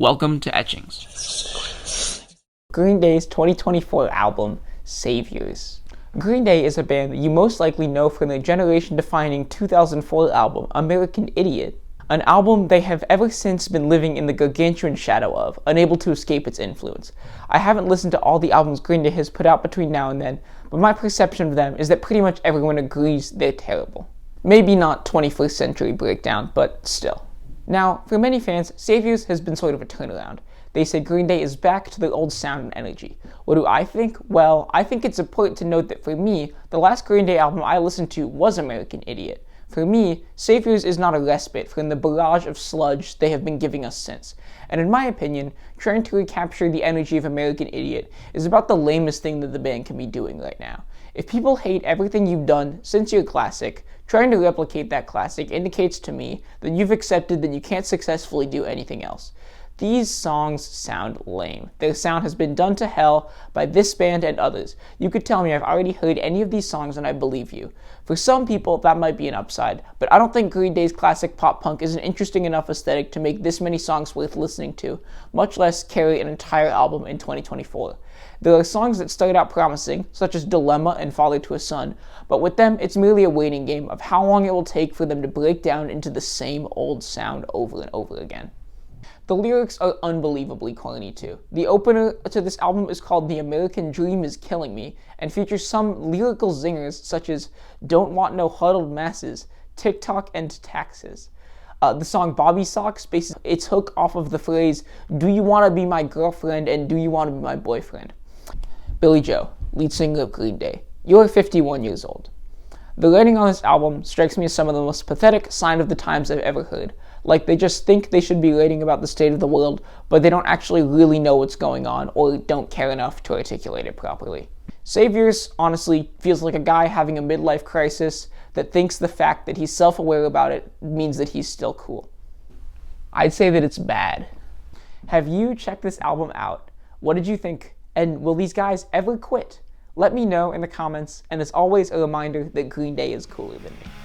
Welcome to Etchings. Green Day's 2024 album, Saviors. Green Day is a band that you most likely know from their generation-defining 2004 album, American Idiot, an album they have ever since been living in the gargantuan shadow of, unable to escape its influence. I haven't listened to all the albums Green Day has put out between now and then, but my perception of them is that pretty much everyone agrees they're terrible. Maybe not 21st century breakdown, but still. Now, for many fans, Saviors has been sort of a turnaround. They say Green Day is back to their old sound and energy. What do I think? Well, I think it's important to note that for me, the last Green Day album I listened to was American Idiot. For me, Saviors is not a respite from the barrage of sludge they have been giving us since. And in my opinion, trying to recapture the energy of American Idiot is about the lamest thing that the band can be doing right now. If people hate everything you've done since your classic, trying to replicate that classic indicates to me that you've accepted that you can't successfully do anything else. These songs sound lame. Their sound has been done to hell by this band and others. You could tell me I've already heard any of these songs and I believe you. For some people, that might be an upside, but I don't think Green Day's classic pop punk is an interesting enough aesthetic to make this many songs worth listening to, much less carry an entire album in 2024. There are songs that start out promising, such as Dilemma and Father to a Son, but with them, it's merely a waiting game of how long it will take for them to break down into the same old sound over and over again. The lyrics are unbelievably corny too. The opener to this album is called The American Dream is Killing Me, and features some lyrical zingers such as Don't Want No Huddled Masses, TikTok, and Taxes. The song Bobby Socks bases its hook off of the phrase, do you want to be my girlfriend and do you want to be my boyfriend? Billy Joe, lead singer of Green Day. You're 51 years old. The writing on this album strikes me as some of the most pathetic sign of the times I've ever heard. Like they just think they should be writing about the state of the world, but they don't actually really know what's going on or don't care enough to articulate it properly. Saviors, honestly, feels like a guy having a midlife crisis that thinks the fact that he's self-aware about it means that he's still cool. I'd say that it's bad. Have you checked this album out? What did you think? And will these guys ever quit? Let me know in the comments, and as always, a reminder that Green Day is cooler than me.